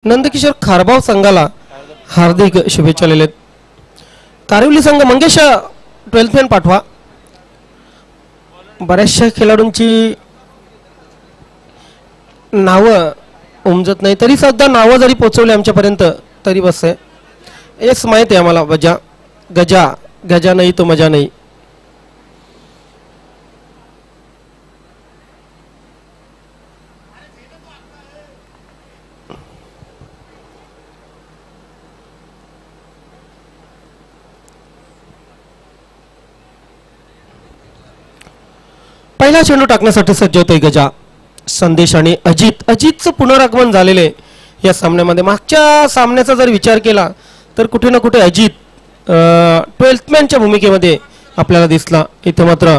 नंदकिशोर खारबाव संघाला हार्दिक शुभेच्छा दिलेत. कारिवली संघ मंगेश 12th मॅन पाठवा. बऱ्याचशा खेळाडूंची नावं उमजत नाही, तरी सुद्धा नावं जरी पोचवली आमच्यापर्यंत तरी बस आहे. हेच माहिती आहे आम्हाला, गजा गजा गजा नाही तो मजा नाही. पहिला चेंडू टाकण्यासाठी सज्ज होतोय गजा. संदेश आणि अजितचं पुनरागमन झालेले या सामन्यामध्ये. मागच्या सामन्याचा जर विचार केला तर कुठे ना कुठे अजित 12th मॅनच्या भूमिकेमध्ये आपल्याला दिसला. इथे मात्र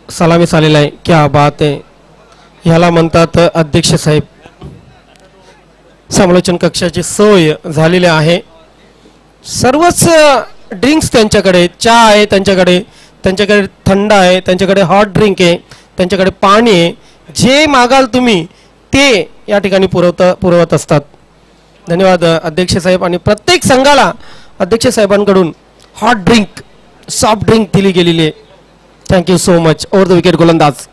सलामीस आलेला आहे. क्या बात आहे. ह्याला म्हणतात अध्यक्ष साहेब. समालोचन कक्षाची सोय झालेली आहे. सर्वच ड्रिंक्स त्यांच्याकडे, चहा आहे त्यांच्याकडे, त्यांच्याकडे थंड आहे, त्यांच्याकडे हॉट ड्रिंक आहे, त्यांच्याकडे पाणी आहे. जे मागाल तुम्ही ते या ठिकाणी पुरवत असतात. धन्यवाद अध्यक्ष साहेब. आणि प्रत्येक संघाला अध्यक्ष साहेबांकडून हॉट ड्रिंक, सॉफ्ट ड्रिंक दिली गेलेली आहे. Thank you so much. Over the wicket गोलंदाज.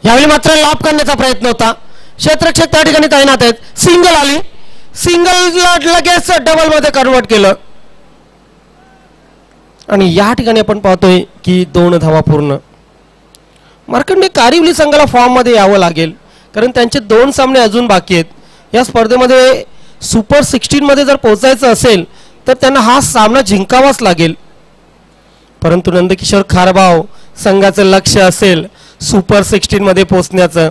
यावेळी मात्र लाभ करण्याचा प्रयत्न होता. क्षेत्ररक्षक त्या ठिकाणी तैनात आहेत. सिंगल आली, सिंगलला लगेच डबल मध्ये कन्वर्ट केलं आणि या ठिकाणी आपण पाहतोय की 2 धावा पूर्ण. मार्कंडे कारिवली संघाला फॉर्म मध्ये यावं लागेल, कारण त्यांचे 2 सामने अजून बाकी आहेत. या स्पर्धेमध्ये सुपर 16 मध्ये जर पोहोचायचं असेल तर त्यांना हा सामना जिंकावाच लागेल. परंतु नंदकिशोर खारबाव संघाचं लक्ष असेल सुपर 16 मध्ये पोहोचण्याचं.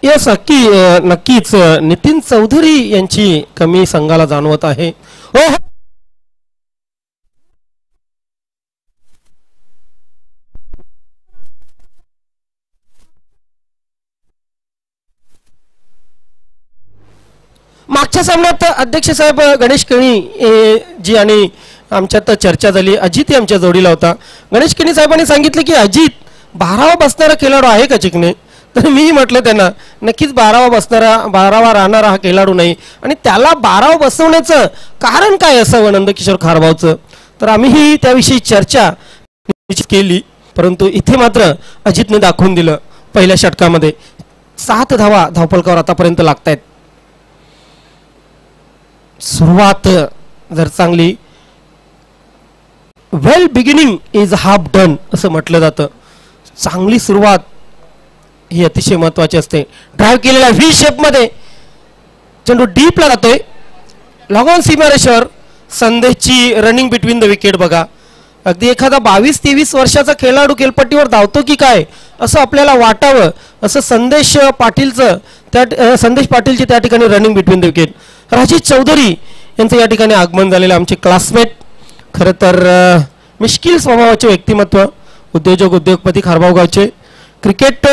यस, नक्कीच नितीन चौधरी यांची कमी संघाला जाणवत आहे. हो, मागच्या सामन्यात अध्यक्ष साहेब गणेश केणी जी आणि आमच्यात चर्चा झाली. अजित आमच्या जोडीला होता. गणेश केणी साहेबांनी सांगितले की अजित 12वा बसणारा खेळाडू आहे का चिकणे. तर मी म्हटलं त्यांना नक्कीच 12वा राहणारा हा खेळाडू नाही, आणि त्याला 12वा बसवण्याचं कारण काय असावं नंदकिशोर खारबावचं. तर आम्हीही त्याविषयी चर्चा केली. परंतु इथे मात्र अजितने दाखवून दिलं. पहिल्या षटकामध्ये 7 धावा धावफलकावर आतापर्यंत लागतायत. सुरुवात जर चांगली, वेल बिगिनिंग इज हाफ डन असं म्हटलं जातं. चांगली सुरुवात ही अतिशय महत्वाची असते. ड्राईव्ह केलेला व्ही शेप मध्ये चेंडू डीपला जातोय. लॉंग ऑन सीमारेषेवर संदेशची रनिंग बिटवीन द विकेट बघा. अगदी एखादा 22-23 वर्षाचा खेळाडू खेळपट्टीवर धावतो की काय असं आपल्याला वाटावं, असं संदेश पाटीलची त्या ठिकाणी running between the wicket. Rajesh Chaudhari यांचं या ठिकाणी आगमन झालेलं. आमचे क्लासमेट, खरं तर मिश्किल स्वभावाचे व्यक्तिमत्व, उद्योजपती खारबाव गावचे. क्रिकेट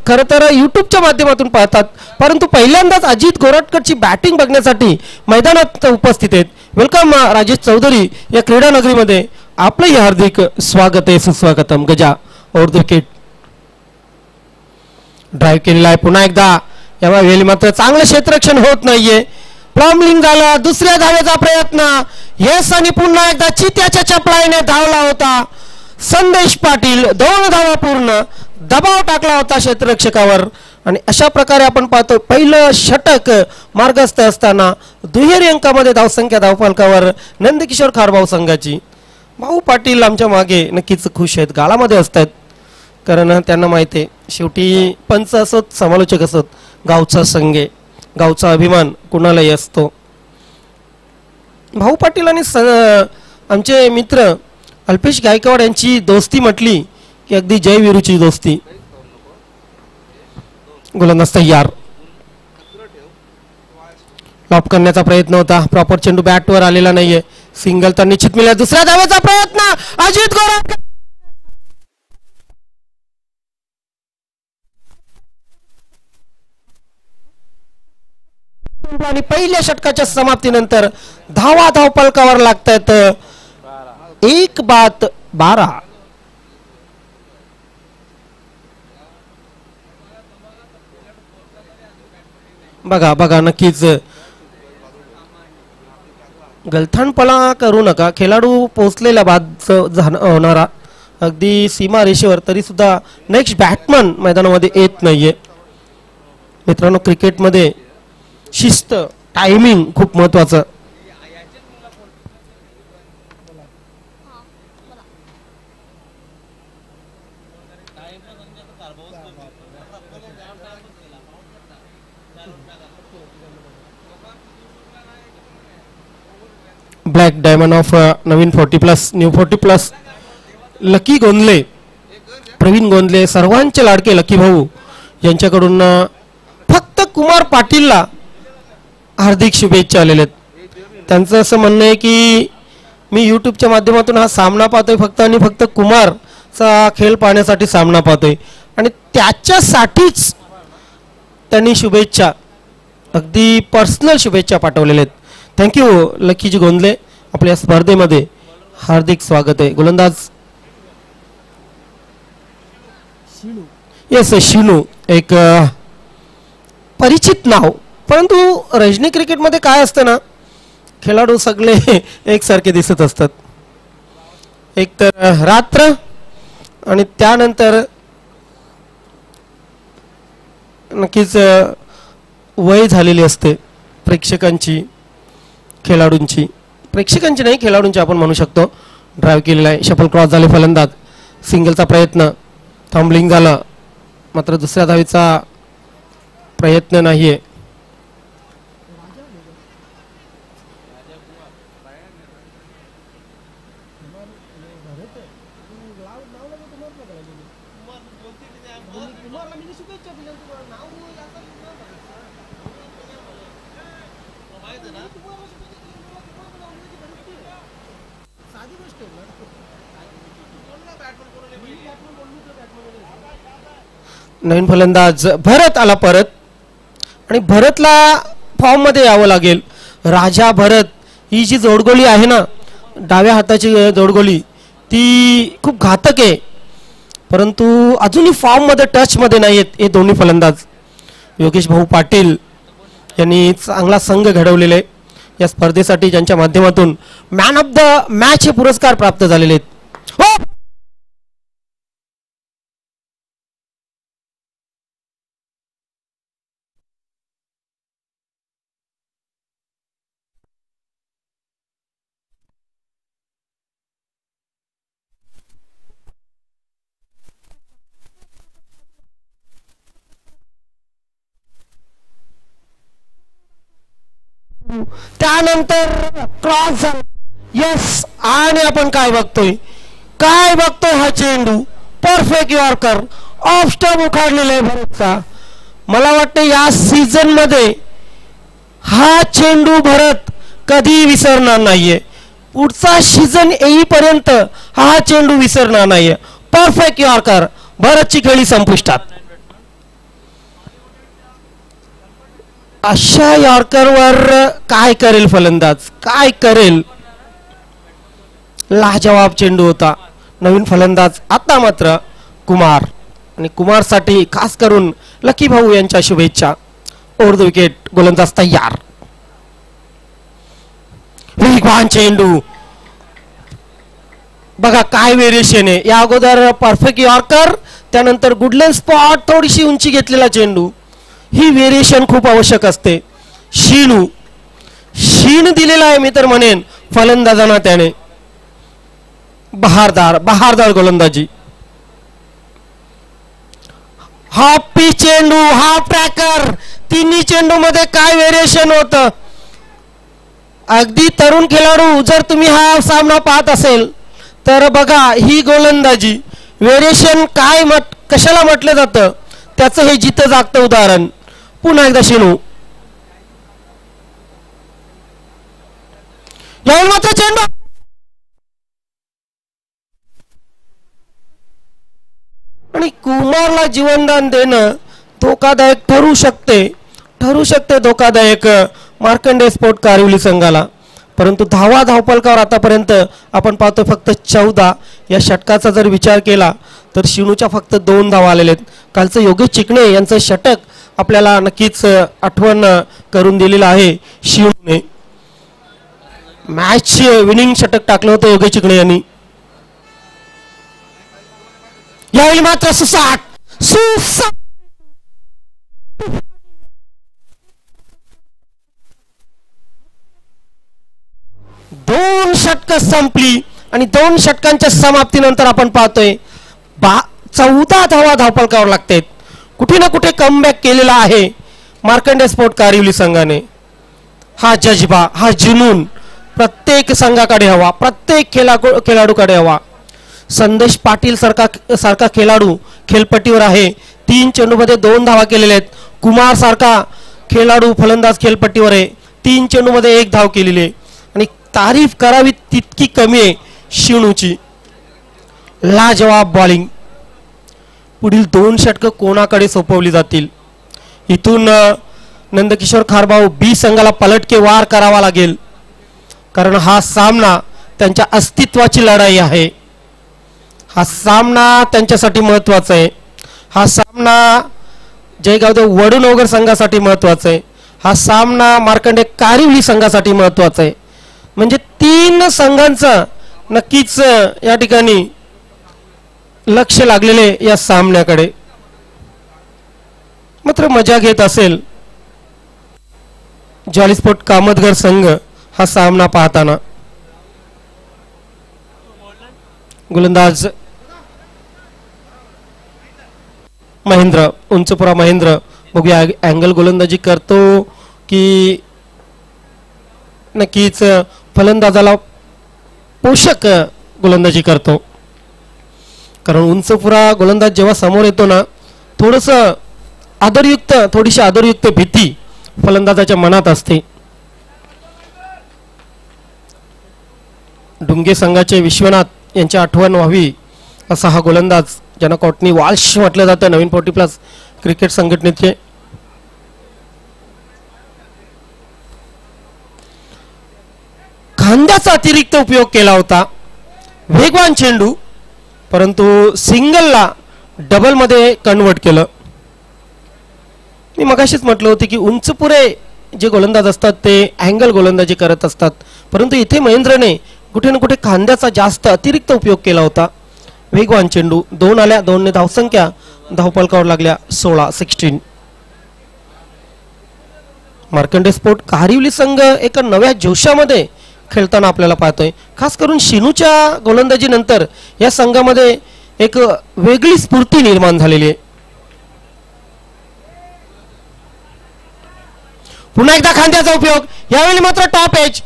खरं तर यूट्यूबच्या माध्यमातून पाहतात, परंतु पहिल्यांदाच अजित गोरटकरची बॅटिंग बघण्यासाठी मैदानात उपस्थित आहेत. वेलकम राजेश चौधरी या क्रीडा नगरीमध्ये. आपलंही हार्दिक स्वागत आहे, सुस्वागतम. Gaja over the wicket. Drive केलेला आहे पुन्हा एकदा. यावेळी मात्र चांगलं क्षेत्ररक्षण होत नाहीये. प्रॉम्बलिंग झालं. दुसऱ्या धावेचा प्रयत्न. येस, आणि पुन्हा एकदा चित्याच्या चपळाईने धावला होता संदेश पाटील. 2 धावा पूर्ण. दबाव टाकला होता क्षेत्ररक्षकावर. आणि अशा प्रकारे आपण पाहतो पहिलं षटक मार्गस्थ असताना दुहेरी अंकामध्ये धावसंख्या धावफलकावर नंदकिशोर खारबाव संघाची. भाऊ पाटील आमच्या मागे नक्कीच खुश आहेत, गाळामध्ये असतात, कारण त्यांना माहिती आहे शेवटी पंच असोत समालोचक असोत, गावचा संघ, गावचा अभिमान कुणालाही असतो. भाऊ पाटील आणि आमचे मित्र अल्पेश गायकवाड यांची दोस्ती म्हटली की अगदी जय वीरूची दोस्ती. गोलंदाज तयार. लॉप करण्याचा प्रयत्न होता. प्रॉपर चेंडू बॅटवर आलेला नाहीये. सिंगल तर निश्चित मिळेल. दुसऱ्या धावेचा प्रयत्न. अजित गोरटकर आणि पहिल्या षटकाच्या समाप्तीनंतर धावा धावफलकावर लागतायत एक बाद 12. बघा बघा नक्कीच गलथानपणा करू नका. खेळाडू पोहोचलेला बाद होणारा अगदी सीमा रेषेवर, तरी सुद्धा नेक्स्ट बॅट्समन मैदानामध्ये येत नाहीये. मित्रांनो, क्रिकेटमध्ये शिस्त, टायमिंग खूप महत्वाचं. ब्लॅक डायमंड ऑफ नवीन 40+ न्यू 40+ लकी गोंदले, प्रवीण गोंदले, सर्वांचे लाडके लकी भाऊ यांच्याकडून फक्त कुमार पाटीलला हार्दिक शुभेच्छा आलेल्या आहेत. त्यांचं असं म्हणणं आहे की मी यूट्यूबच्या माध्यमातून हा सामना पाहतोय फक्त आणि फक्त कुमारचा खेळ पाहण्यासाठी सामना पाहतोय आणि त्याच्यासाठीच त्यांनी शुभेच्छा, अगदी पर्सनल शुभेच्छा पाठवलेल्या आहेत. थँक्यू लकीजी गोंदले, आपल्या स्पर्धेमध्ये हार्दिक स्वागत आहे. गोलंदाज येस शिनू, एक परिचित नाव, परंतु रजनी क्रिकेटमध्ये काय असतं ना, खेळाडू सगळे एकसारखे दिसत असतात. एक तर रात्र आणि त्यानंतर नक्कीच वय झालेली असते प्रेक्षकांची, खेळाडूंची, प्रेक्षकांची नाही खेळाडूंची आपण म्हणू शकतो. ड्राईव्ह केलेला आहे, शफल क्रॉस झाले, फलंदाज सिंगलचा प्रयत्न, थंबलिंग झालं, मात्र दुसऱ्या धावेचा प्रयत्न नाहीये. नवीन फलंदाज भरत आला परत आणि भरतला फॉर्म मध्ये यावं लागेल. राजा भरत ही जी जोडगोळी आहे ना, डाव्या हाताची जोडगोळी, ती खूप घातक आहे, परंतु अजूनही फॉर्म मध्ये टच मध्ये नाहीयेत हे दोन्ही फलंदाज. योगेश भाऊ पाटील यांनी चांगला संघ घडवलेला आहे या स्पर्धेसाठी, ज्यांच्या माध्यमातून मॅन ऑफ द मॅच हे पुरस्कार प्राप्त झालेले आहेत. त्यानंतर क्रॉस, यस, आणि आपण काय बघतोय हा चेंडू, परफेक्ट यॉर्कर, ऑफ स्टंप उखाडलेला आहे भरतचा. मला वाटतं या सीझन मध्ये हा चेंडू भरत कधी विसरणार नाहीये, पुढचा सीझन येईपर्यंत हा चेंडू विसरणार नाहीये. परफेक्ट यॉर्कर, भरतची खेळी संपुष्टात. अशा यॉर्करवर काय करेल फलंदाज, काय करेल? लाजवाब चेंडू होता. नवीन फलंदाज आता मात्र कुमार, आणि कुमारसाठी खास करून लकी भाऊ यांच्या शुभेच्छा. ओव्हर द विकेट, गोलंदाज तयार. वेगवान चेंडू, बघा काय व्हेरिएशन आहे. या अगोदर परफेक्ट यॉर्कर, त्यानंतर गुडलेन स्पॉट, थोडीशी उंची घेतलेला चेंडू. ही व्हेरिएशन खूप आवश्यक असते. शीण दिलेला आहे मी तर म्हणेन फलंदाजांना त्याने. बहारदार गोलंदाजी. हाफ पिच चेंडू, हाफ ट्रॅकर, तिन्ही चेंडू मध्ये काय व्हेरिएशन होतं. अगदी तरुण खेळाडू जर तुम्ही हा सामना पाहत असेल तर बघा ही गोलंदाजी, व्हेरिएशन काय कशाला म्हटलं जातं त्याचं हे जिथं जागतं उदाहरण. पुन्हा एकदा शिनू, यावर मात्र चेंडू, आणि कुमारला जीवनदान देणं धोकादायक ठरू शकते धोकादायक. मार्कंडे स्पोर्ट कारिवली संघाला परंतु धावपलकावर आतापर्यंत आपण पाहतो फक्त 14. या षटकाचा जर विचार केला तर शिणूच्या फक्त 2 धावा आलेल्या आहेत. कालचं योगेश चिकणे यांचं षटक आपल्याला नक्कीच आठवण करून दिलेलं आहे. शिणूने मॅच विनिंग षटक टाकलं होतं योगेश चिकणे यांनी. यावेळी मात्र सुसाट 2 षटकं संपली आणि 2 षटकांच्या समाप्तीनंतर आपण पाहतोय 14 धावा धावपलकावर लागतात. कुठे ना कुठे कमबॅक केलेला आहे मार्कंडे स्पोर्ट कारिवली संघाने. हा जज्बा, हा जुनून प्रत्येक संघाकडे हवा, प्रत्येक खेळाडूकडे हवा. संदेश पाटील सारखा खेळाडू खेळपट्टीवर आहे. 3 चेंडूमध्ये 2 धावा केलेल्या आहेत. कुमार सारखा खेळाडू फलंदाज खेळपट्टीवर आहे. 3 चेंडूमध्ये 1 धाव केलेली आहे. आणि तारीफ करावी तितकी कमी आहे शिणूची. लाजवाब बॉलिंग. पुढील 2 षटकं कोणाकडे सोपवली जातील. इथून नंदकिशोर खारभाऊ बी संघाला पलटके वार करावा लागेल, कारण हा सामना त्यांच्या अस्तित्वाची लढाई आहे. हा सामना त्यांच्यासाठी महत्त्वाचा आहे. हा सामना जयगावदेव वडूनगर संघासाठी महत्त्वाचा आहे. हा सामना मार्कंडे कारिवली संघासाठी महत्त्वाचा आहे. म्हणजे 3 संघांचं नक्कीच या ठिकाणी लक्ष लागलेले या सामन्याकडे. मात्र मजा घेत असेल जॉली स्पोर्ट कामतगर संघ हा सामना पाहताना. गोलंदाज महेंद्र, उंचपुरा महेंद्र, बघूया अँगल गोलंदाजी करतो की नक्कीच फलंदाजाला पोषक गोलंदाजी करतो. कारण उंचपुरा गोलंदाज जेव्हा समोर येतो ना, थोडीशी आदरयुक्त भीती फलंदाजाच्या मनात असते. डुंगे संघाचे विश्वनाथ यांची आठवण व्हावी असा हा गोलंदाज, ज्यांना कॉटनी वाल्श म्हटलं जातं नवीन 40+ क्रिकेट संघटनेचे. खांद्याचा अतिरिक्त उपयोग केला होता. वेगवान चेंडू, परंतु सिंगलला डबलमध्ये कन्वर्ट केलं. मी मगाशीच म्हटलं होतं की उंचपुरे जे गोलंदाज असतात ते अँगल गोलंदाजी करत असतात, परंतु इथे महेंद्रने कुठे ना कुठे खांद्याचा जास्त अतिरिक्त उपयोग केला होता. वेगवान चेंडू, 2 आल्या, 2ने धावसंख्या धावपलकावर लागल्या 16. मार्कंडे स्पोर्ट कारिवली संघ एका नव्या जोशामध्ये खेळताना आपल्याला पाहतोय. खास करून शिनूच्या गोलंदाजी नंतर या संघामध्ये एक वेगळी स्फूर्ती निर्माण झालेली आहे. पुन्हा एकदा खांद्याचा उपयोग, यावेळी मात्र टॉप एज.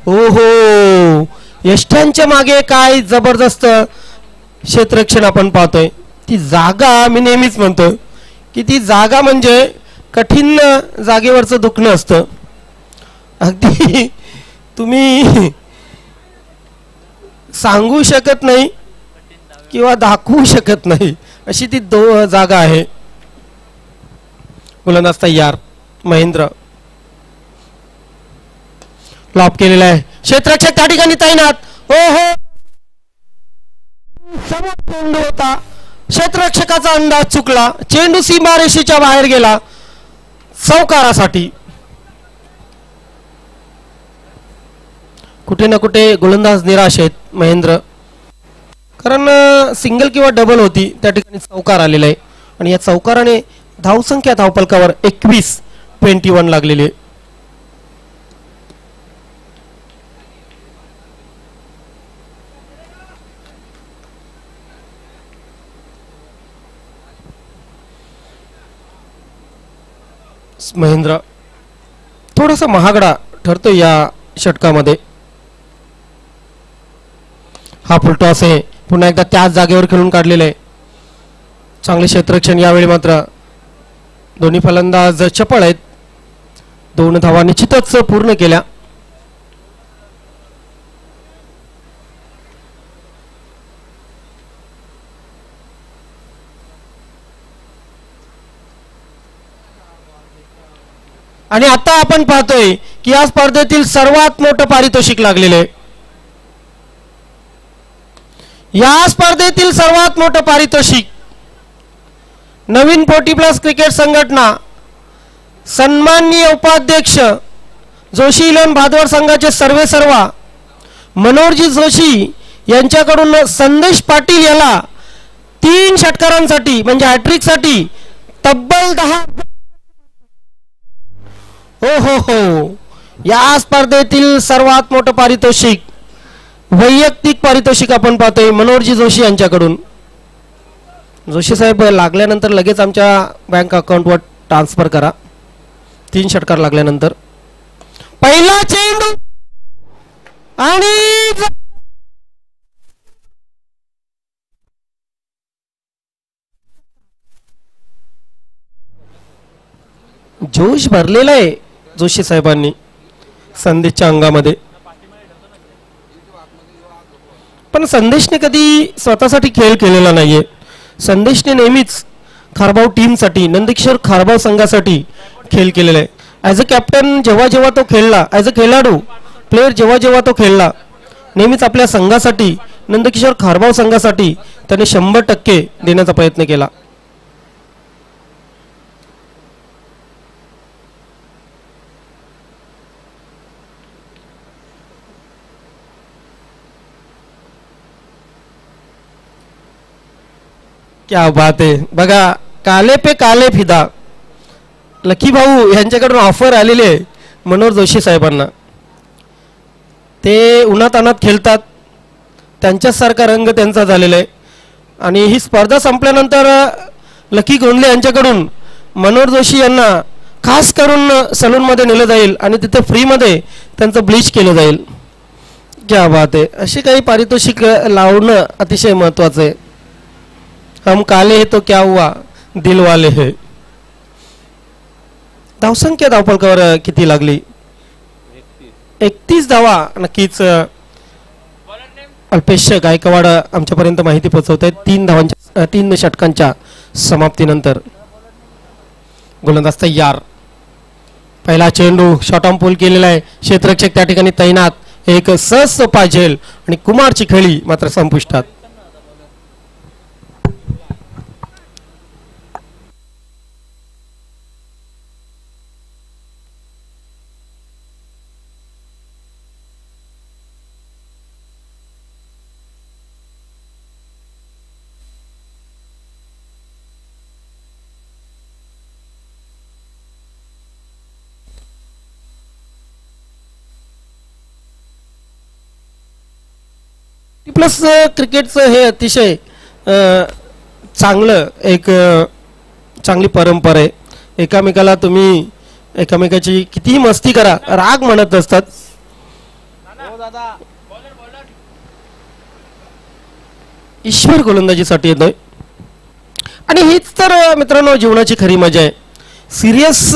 ओहो, यष्ट्यांच्या मागे काय जबरदस्त क्षेत्ररक्षण आपण पाहतोय. ती जागा, मी नेहमीच म्हणतो की ती जागा म्हणजे कठीण जागेवरचं दुखणं असतं. अगदी तुम्ही सांगू शकत नाही किंवा दाखवू शकत नाही अशी ती जागा आहे. गोलंदाज तयार, महेंद्र लॉप केलेला आहे. क्षेत्ररक्षक त्या ठिकाणी तैनात. हो, समोर चेंडू होता, क्षेत्ररक्षकाचा अंदाज चुकला, चेंडू सीमारेषेच्या बाहेर गेला चौकारासाठी. कुठे ना कुठे गोलंदाज निराश आहेत महेंद्र, कारण सिंगल किंवा डबल होती, त्या ठिकाणी चौकार आलेला आहे आणि या चौकाराने धावसंख्या धावपलकावर 21 लागलेली आहे. महेंद्र थोडासा महागडा ठरतो या षटकामध्ये. हा फुलटॉस आहे, पुन्हा एकदा त्याच जागेवर खेळून काढलेलं आहे. चांगले क्षेत्ररक्षण. यावेळी मात्र दोन्ही फलंदाज चपळ आहेत. 2 धावा निश्चितच पूर्ण केल्या. आणि आता आपण पाहतोय की या स्पर्धेतील सर्वात मोठं पारितोषिक लागलेलं आहे. या स्पर्धेतील सर्वात मोठं पारितोषिक नवीन 40+ क्रिकेट संघटना सन्माननीय उपाध्यक्ष जोशी इलेव्हन भादवड संघाचे सर्वेसर्वा मनोहरजी जोशी यांच्याकडून संदेश पाटील याला 3 षटकारांसाठी म्हणजे हॅट्रिकसाठी तब्बल 10. हो या स्पर्धेतील सर्वात मोठं पारितोषिक वैयक्तिक पारितोषिक आपण पाहतोय मनोहरजी जोशी यांच्याकडून. जोशी साहेब लागल्यानंतर लगेच आमच्या बँक अकाउंटवर ट्रान्सफर करा. 3 षटकार लागल्यानंतर पहिला चेंडू आणि जोश भरलेला आहे जोशी साहेबांनी संदेशच्या अंगामध्ये. पण संदेशने कधी स्वतःसाठी खेळ केलेला नाहीये. संदेशने नेहमीच खारबाव टीमसाठी नंदकिशोर खारबाव संघासाठी खेळ केलेला आहे. ॲज अ कॅप्टन जेव्हा जेव्हा तो खेळला, ॲज अ खेळाडू प्लेयर जेव्हा जेव्हा तो खेळला, नेहमीच आपल्या संघासाठी नंदकिशोर खारबाव संघासाठी त्याने 100% देण्याचा प्रयत्न केला. क्या बात आहे. बघा काले पे काले फिदा लकी भाऊ यांच्याकडून ऑफर आलेली आहे मनोहर जोशी साहेबांना. ते उन्हातानात खेळतात, त्यांच्यासारखा रंग त्यांचा झालेला आहे. आणि ही स्पर्धा संपल्यानंतर लकी गोंदले यांच्याकडून मनोहर जोशी यांना खास करून सलूनमध्ये नेलं जाईल आणि तिथे फ्रीमध्ये त्यांचं ब्लीच केलं जाईल. क्या बात आहे. अशी काही पारितोषिक लावणं अतिशय महत्त्वाचं आहे. हम काले है तो क्या हुआ दिल वाले है. धावसंख्या धावफलकावर किती लागली? 31 धावा. नक्कीच अल्पेश गायकवाड आमच्यापर्यंत माहिती पोहोचवत आहेत 3 धावांच्या 3 षटकांच्या समाप्तीनंतर. गोलंदाज तयार. पहिला चेंडू शॉर्ट ऑन पूल केलेला आहे. क्षेत्ररक्षक त्या ठिकाणी तैनात. एक सहज सोपा झेल आणि कुमारची खेळी मात्र संपुष्टात. प्लस क्रिकेटचं हे अतिशय चांगलं एक चांगली परंपरा आहे. एकामेकाला तुम्ही एकामेकाची कितीही मस्ती करा, राग म्हणत असतात. ईश्वर गोलंदाजीसाठी येतोय आणि हीच तर मित्रांनो जीवनाची खरी मजा आहे. सिरियस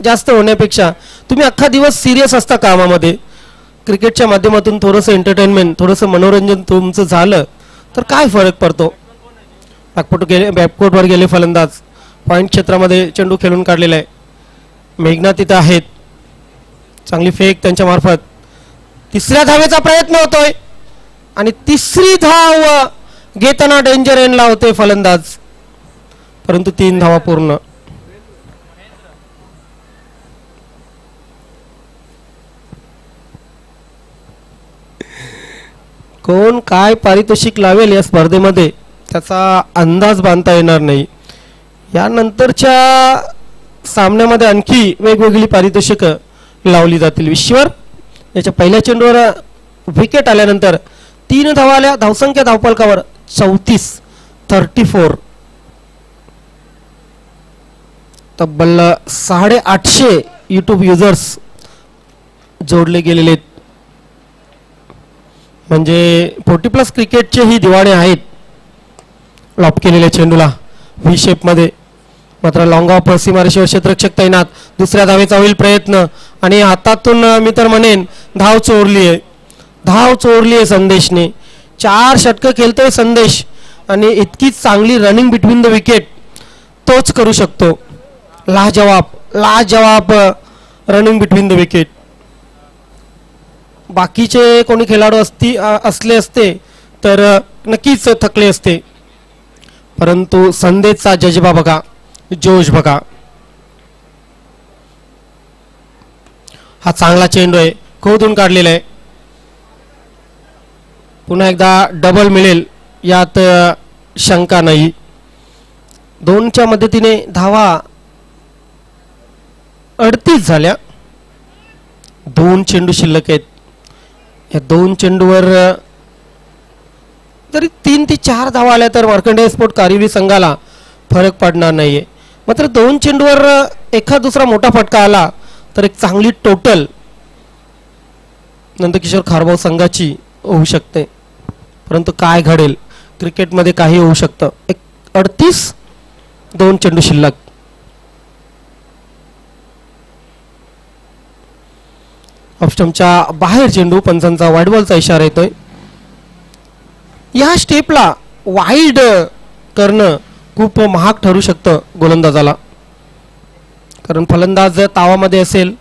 जास्त होण्यापेक्षा तुम्ही अख्खा दिवस सिरियस असता कामामध्ये, क्रिकेटच्या माध्यमातून थोडंसं एंटरटेनमेंट थोडंसं मनोरंजन तुमचं झालं तर काय फरक पडतो. बॅकफुटवर गेले फलंदाज. पॉईंट क्षेत्रामध्ये चेंडू खेळून काढलेला आहे. मेघना तिथं आहेत. चांगली फेक त्यांच्या मार्फत. 3ऱ्या धावेचा प्रयत्न होतोय आणि 3री धाव घेताना डेंजर एंडला होते फलंदाज, परंतु 3 धावा पूर्ण. कोण काय पारितोषिक लावेल या स्पर्धेमध्ये त्याचा अंदाज बांधता येणार नाही. यानंतरच्या सामन्यामध्ये आणखी वेगवेगळी पारितोषिकं लावली जातील. ईश्वर याच्या पहिल्या चेंडूवर विकेट आल्यानंतर 3 धावा आल्या. धावसंख्या धावफलकावर 34. तब्बल 850 यूट्यूब युजर्स जोडले गेलेले आहेत. म्हणजे 40+ क्रिकेटचे ही दिवाणे आहेत. लॉप केलेल्या चेंडूला व्ही शेपमध्ये मात्र लॉंग ऑफ सीमारेषेवर क्षेत्ररक्षक तैनात. 2ऱ्या धावेचा होईल प्रयत्न आणि हातातून मी तर म्हणेन धाव चोरली आहे संदेशने. 4 षटकं खेळतोय संदेश आणि इतकी चांगली रनिंग बिटवीन द विकेट तोच करू शकतो. लाजवाब रनिंग बिटवीन द विकेट. बाकीचे कोणी खेळाडू असले असते तर नक्कीच थकले असते, परंतु संदेशचा जज्बा बघा, जोश बघा. हा चांगला चेंडू आहे, खोदून काढलेला आहे. पुन्हा एकदा डबल मिळेल यात शंका नाही. 2च्या मदतीने धावा 38 झाल्या. 2 चेंडू शिल्लक आहेत. या 2 चेंडूवर तरी 3 ते 4 धावा आल्या तर मार्कंडेय स्पोर्ट कारिवली संघाला फरक पडणार नाहीये. मात्र 2 चेंडूवर एखाद दुसरा मोठा फटका आला तर एक चांगली टोटल नंदकिशोर खारबाव संघाची होऊ शकते. परंतु काय घडेल, क्रिकेटमध्ये काही होऊ शकतं. 38, 2 चेंडू शिल्लक. ऑफस्टंपच्या बाहेर चेंडू, पंचांचा वाईड बॉलचा इशारा येतोय. या स्टेपला वाईड करणं खूप महाग ठरू शकतं गोलंदाजाला, कारण फलंदाज तावामध्ये असेल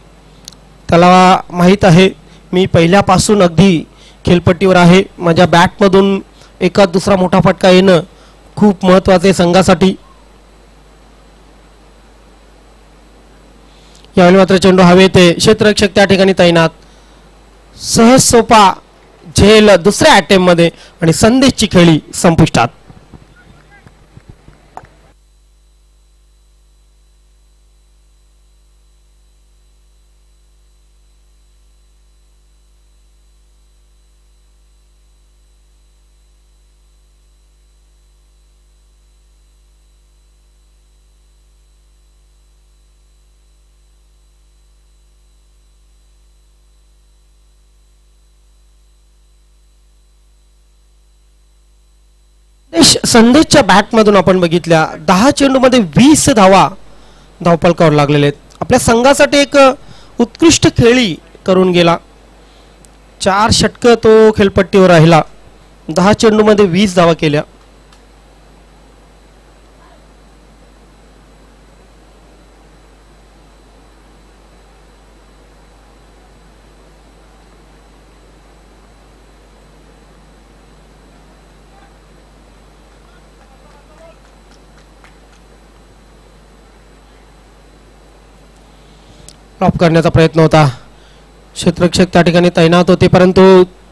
त्याला माहीत आहे मी पहिल्यापासून अगदी खेळपट्टीवर आहे, माझ्या बॅटमधून एखाद दुसरा मोठा फटका येणं खूप महत्त्वाचं आहे संघासाठी. यावेळी मात्र चेंडू हवेत आहे, क्षेत्ररक्षक त्या ठिकाणी तैनात. सहज सोपा झेल दुसऱ्या अटेम्प्ट मध्ये आणि संदेशची खेळी संपुष्टात. संदेशच्या बॅटमधून आपण बघितल्या 10 चेंडूमध्ये 20 धावा धावपलकावर लागलेले आहेत. आपल्या संघासाठी एक उत्कृष्ट खेळी करून गेला. 4 षटकं तो खेळपट्टीवर राहिला. 10 चेंडूमध्ये 20 धावा केल्या. टॉप करण्याचा प्रयत्न होता. क्षेत्ररक्षक त्या ठिकाणी तैनात होते, परंतु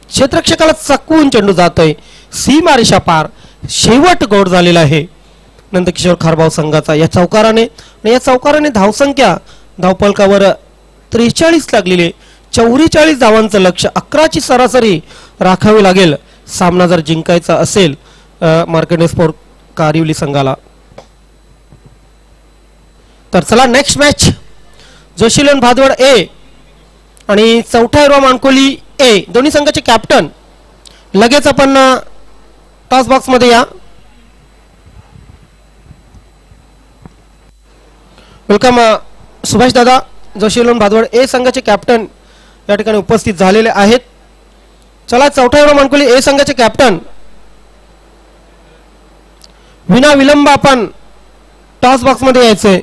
क्षेत्ररक्षकाला चकवून चेंडू जातोय सीमारेषा पार. शेवट गोड झालेला आहे नंदकिशोर खारबाव संघाचा या चौकाराने धावसंख्या धावपलकावर 43 लागलेली. 44 धावांचं लक्ष, 11ची सरासरी राखावी लागेल सामना जर जिंकायचा असेल मार्कंडेय स्पोर्ट कारिवली संघाला. तर चला नेक्स्ट मॅच जोशीलन भादवड ए आणि चौथा हिरवा मानकोली ए, दोन्ही संघाचे कॅप्टन लगेच आपण टॉस बॉक्स मध्ये या. वेलकम सुभाष दादा. जोशीलन भादवड ए संघाचे कॅप्टन या ठिकाणी उपस्थित झालेले आहेत. चला चौथा हिरवा मानकोली ए संघाचे कॅप्टन विना विलंब आपण टॉस बॉक्स मध्ये यायचंय.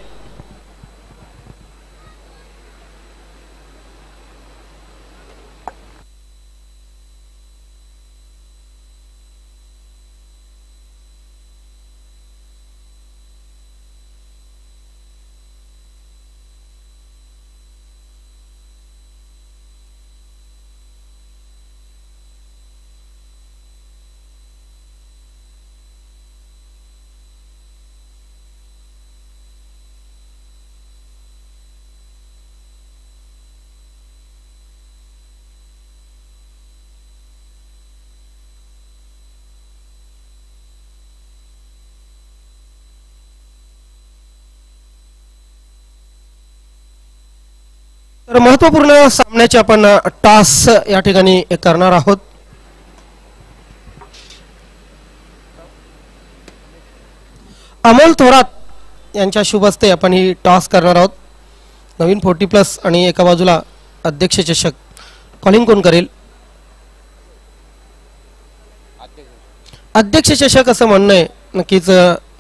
तर महत्त्वपूर्ण सामन्याचे आपण टॉस या ठिकाणी करणार आहोत. अमोल थोरात यांच्या शुभ हस्ते आपण ही टॉस करणार आहोत. नवीन 40+ आणि एका बाजूला अध्यक्ष चषक. कॉलिंग कोण करेल? अध्यक्ष चषक असं म्हणणं आहे नक्कीच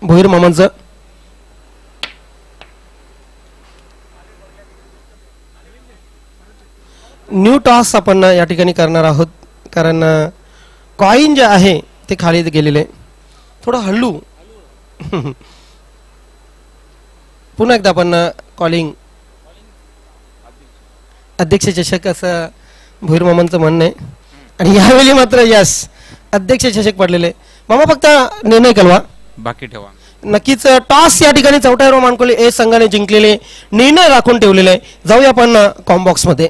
भोईर मामांचं. न्यू टॉस आपण या ठिकाणी करणार आहोत, कारण कॉईन जे आहे ते खाली गेलेले. थोडं हळू. पुन्हा एकदा आपण कॉलिंग अध्यक्ष चषक असं भुईर मामांचं म्हणणं आहे. आणि यावेळी मात्र यस अध्यक्ष चषक पडलेले. मामा फक्त निर्णय कळवा, बाकी ठेवा. नक्कीच टॉस या ठिकाणी चौथ्या मानकोली ए संघाने जिंकलेले, निर्णय राखून ठेवलेले आहे. जाऊया आपण कॉम्बॉक्स मध्ये.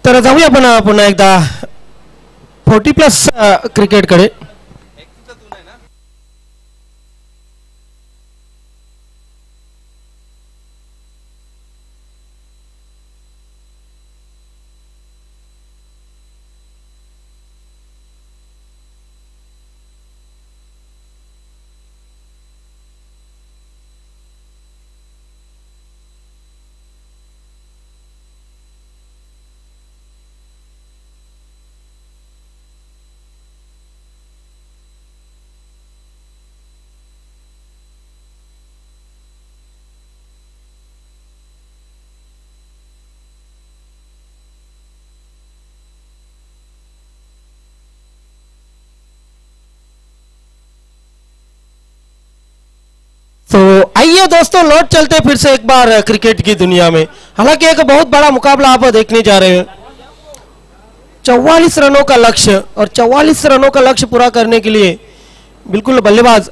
तर जाऊया आपण पुन्हा एकदा 40+ क्रिकेटकडे. तो आइए दोस्तों, लौट चलते फिर से एक बार क्रिकेट की दुनिया में. हालांकि एक बहुत बड़ा मुकाबला आप देखने जा रहे हैं. 44 रनों का लक्ष्य, और 44 रनों का लक्ष्य पूरा करने के लिए बिल्कुल बल्लेबाज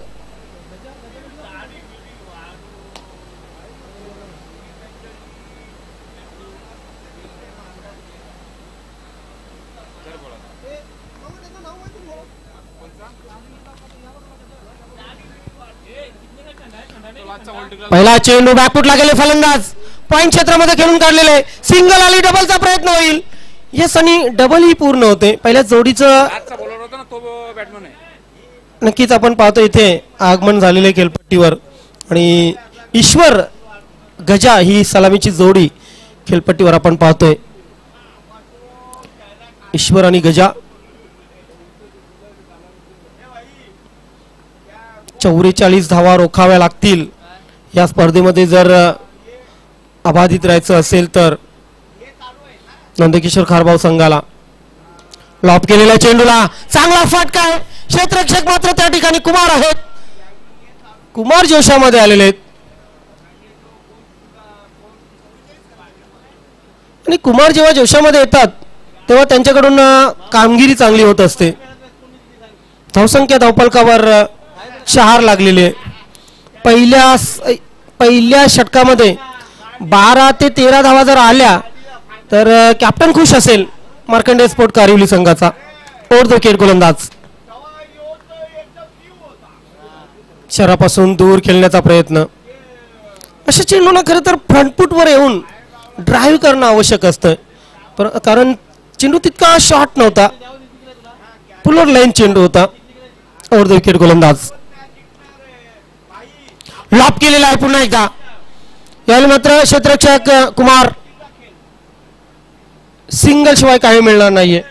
पहिला चेंडू बॅकफुटला गेले, फलंदाज पॉइंट क्षेत्रामध्ये खेळून काढलेले. सिंगल आली, डबलचा प्रयत्न होईल. यस, आणि डबल ही पूर्ण होते. पहिल्या जोडीचं नक्कीच आपण पाहतो इथे आगमन झालेले खेळपट्टीवर, आणि ईश्वर गजा ही सलामीची जोडी खेळपट्टीवर आपण पाहतोय. ईश्वर आणि गजा 44 धावा रोखाव्या लागतील या स्पर्धेमध्ये जर अबाधित राहायचं असेल तर. नंदकिशोर खारबाव संघाला लॉप केलेल्या चेंडूला चांगला फटका आहे. क्षेत्ररक्षक मात्र त्या ठिकाणी कुमार आहेत. कुमार जोशामध्ये आलेले आहेत, आणि कुमार जेव्हा जोशामध्ये येतात तेव्हा त्यांच्याकडून कामगिरी चांगली होत असते. धावसंख्या धावफलकावर 4 लागलेली आहे. पहिल्या षटकामध्ये 12 ते 13 धावा जर आल्या तर कॅप्टन खुश असेल मार्कंडेय स्पोर्ट कारिवली संघाचा. विकेट गोलंदाज शरापासून दूर खेळण्याचा प्रयत्न. अशा चेंडूंना खरं तर फ्रंटफुटवर येऊन ड्राईव्ह करणं आवश्यक असतं, कारण चेंडू तितका शॉर्ट नव्हता, पुलर लाईन चेंडू होता. विकेट गोलंदाज लॉप केलेला आहे पुन्हा एकदा. यावेळी मात्र क्षेत्ररक्षक कुमार सिंगल शिवाय काही मिळणार नाहीये.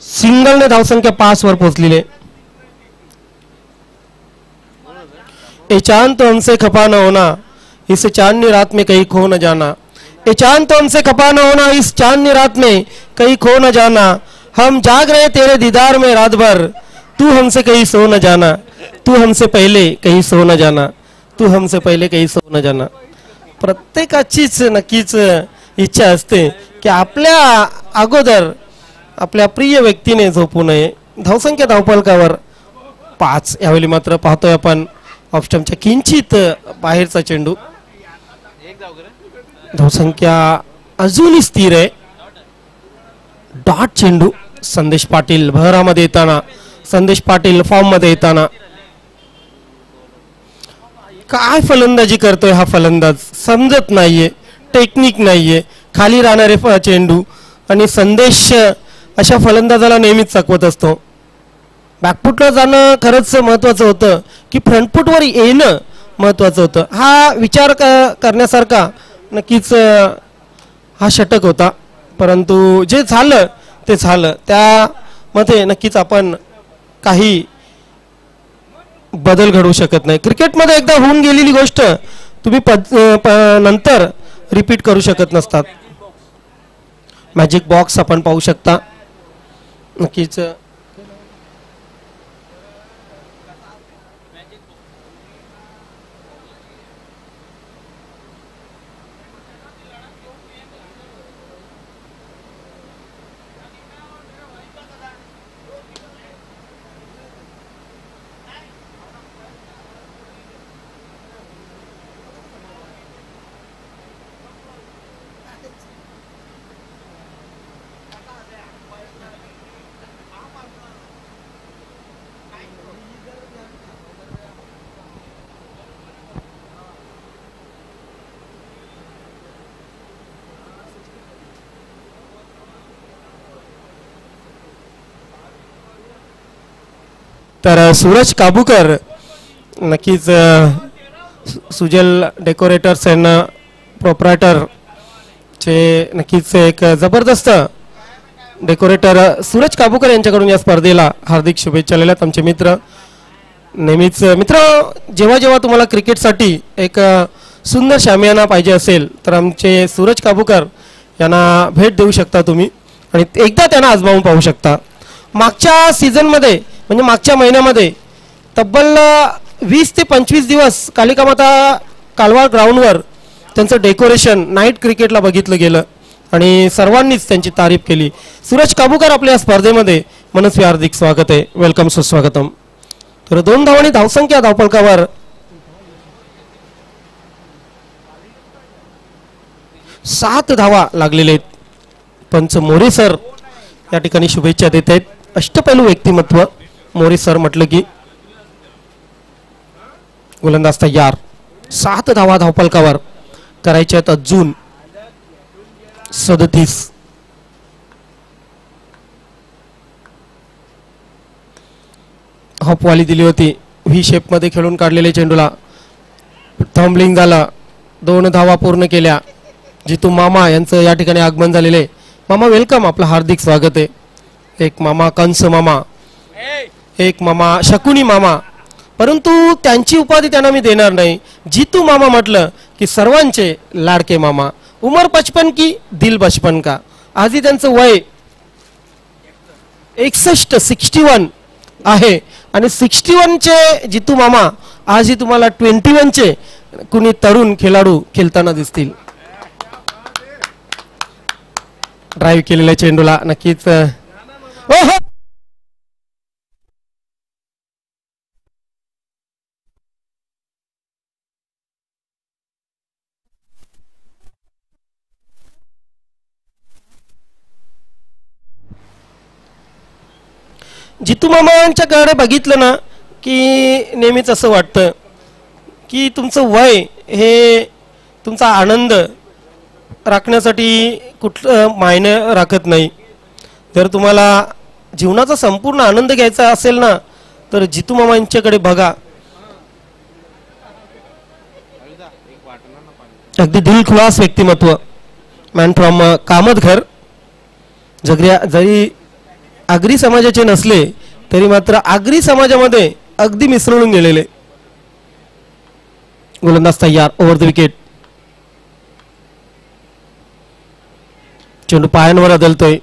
सिंगलने धावसंख्या 5 वर पोहोचलेली आहे. ए चांद तो हमसे खफा न होना, इस चांदनी रात में कहीं खो न जाना. ए चांद तो हमसे खफा न होना, इस चांदनी रात में कहीं खो न जाना. हम जाग रहे तेरे दीदार में रात भर, तू हमसे कहीं सो न जाना. तू हमसे पहिले कहीं सो न जाना. तू हमसे पहिले कहीं सो न जाना. प्रत्येकाचीच नक्कीच इच्छा असते की आपल्या अगोदर आपल्या प्रिय व्यक्तीने झोपू नये. धावसंख्या धावफलकावर 5. यावेळी मात्र पाहतोय आपण ऑफस्टंपच्या किंचित बाहेरचा चेंडू. धावसंख्या अजूनही स्थिर आहे. डॉट चेंडू. संदेश पाटील बहरामध्ये येताना, संदेश पाटील फॉर्म मध्ये येताना. काय फलंदाजी करतोय हा फलंदाज समजत नाहीये. टेक्निक नाहीये, खाली राहणारे चेंडू, आणि संदेश अशा फलंदाजाला नेहमीच चकवत असतो. बॅकफुटला जाणं खरंच महत्वाचं होतं की फ्रंटफुटवर येणं महत्वाचं होतं. हा विचार करण्यासारखा नक्कीच हा षटक होता, परंतु जे झालं ते झालं. त्यामध्ये नक्कीच आपण काही बदल घडवू शकत नाही. क्रिकेटमध्ये एकदा होऊन गेलेली गोष्ट तुम्ही नंतर रिपीट करू शकत नसतात. मॅजिक बॉक्स आपण पाहू शकता. नक्कीच तर सूरज काबूकर नक्कीच सुजल डेकोरेटर्स अँड प्रोप्रायटर चे नक्कीच एक जबरदस्त डेकोरेटर सूरज काबूकर यांच्याकडून या स्पर्धेला हार्दिक शुभेच्छा दिल्यात आमचे मित्र. नेहमीच मित्र, जेव्हा जेव्हा तुम्हाला क्रिकेटसाठी एक सुंदर शामियाना पाहिजे असेल तर आमचे सूरज काबूकर यांना भेट देऊ शकता तुम्ही आणि एकदा त्यांना आजमावून पाहू शकता. मागच्या सीझनमध्ये म्हणजे मागच्या महिन्यामध्ये तब्बल 20 ते 25 दिवस कालिका माता कालवार ग्राउंडवर त्यांचं डेकोरेशन नाईट क्रिकेटला बघितलं गेलं आणि सर्वांनीच त्यांची तारीफ केली. सूरज काबूकर आपल्या स्पर्धेमध्ये मनस्वी हार्दिक स्वागत आहे. वेलकम, सुस्वागतम. तर 2 धावांनी धावसंख्या धावफलकावर 7 धावा लागलेले आहेत. पंच मोरे सर या ठिकाणी शुभेच्छा देत आहेत. अष्टपैलू व्यक्तिमत्व मोरे सर म्हटलं की. गोलंदाज तयार. 7 धावा धावफलकावर करायच्या आहेत अजून 37. हॉपवाली दिली होती व्ही शेप मध्ये खेळून काढलेले चेंडूला थंबलिंग झाला. 2 धावा पूर्ण केल्या. जितू मामा यांचं या ठिकाणी आगमन झालेले. मामा वेलकम, आपलं हार्दिक स्वागत आहे. एक मामा कंस मामा, एक मामा शकुनी मामा, परंतु त्यांची उपाधी त्यांना मी देणार नाही. जितू मामा म्हटलं की सर्वांचे लाडके मामा. उमर 55 की दिल 55 का. आजही त्यांचं वय 61 आहे आणि 61 चे जितू मामा आजही तुम्हाला 21 चे कुणी तरुण खेळाडू खेळताना दिसतील. ड्राईव्ह केलेल्या चेंडूला नक्कीच ओहो जितू मामांच्याकडे बघितलं ना की नेहमीच असं वाटतं की तुमचं वय हे तुमचा आनंद राखण्यासाठी कुठलं मायने राखत नाही. जर तुम्हाला जीवनाचा संपूर्ण आनंद घ्यायचा असेल ना तर जितू मामांच्याकडे बघा. अगदी दिलखुलास व्यक्तिमत्व. Man from Kamatghar. जरी आगरी समाजाचे नसले तरी मात्र आगरी समाजामध्ये अगदी मिसळून गेलेले. गोलंदाज तयार. Over the wicket. चेंडू पायांवर आदळतोय.